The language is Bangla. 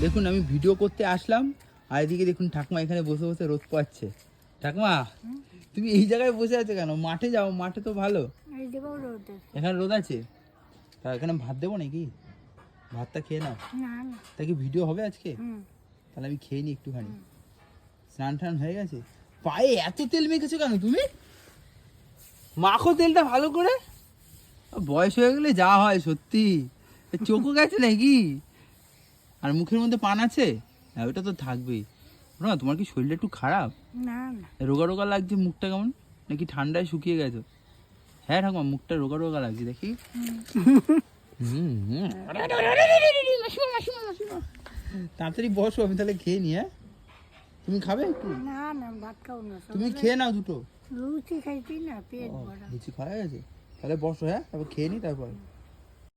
দেখুন আমি ভিডিও করতে আসলাম, আর এদিকে দেখুন ঠাকুমা এখানে বসে বসে রোদ পাচ্ছে। ঠাকুমা তুমি এই জায়গায় বসে আছো কেন? মাঠে যাও, মাঠে তো ভালো। এখানে রোদ আছে, তা এখানে ভাত দেবো নাকি? ভাতটা খেয়ে নাও। তা কি ভিডিও হবে আজকে? তাহলে আমি খেয়ে নিই একটুখানি। স্নান টান হয়ে গেছে? পায়ে এত তেল মেখেছো কেন তুমি? মাখো তেলটা ভালো করে। বয়স হয়ে গেলে যা হয় সত্যি। চোখও গেছে নাকি? আর মুখের মধ্যে পান আছে? হ্যাঁ ওটা তো থাকবেই। না তোমার কি শরীরটা একটু খারাপ? না না, রোগা রোগা লাগছে মুখটা, কেমন নাকি ঠান্ডায় শুকিয়ে গেছো? হ্যাঁ ঠাকুমা মুখটা রোগা রোগা লাগছে দেখি। তাড়াতাড়ি বসো, আমি তাহলে খেয়ে নি। হ্যাঁ তুমি খাবে একটু? না না, ভাত খাও না। তুমি খেয়ে নাও দুটো। লুচি খাইছি না, পেট ভরা। লুচি খাওয়া গেছে? তাহলে বসো, হ্যাঁ তারপর খেয়ে নি তারপর।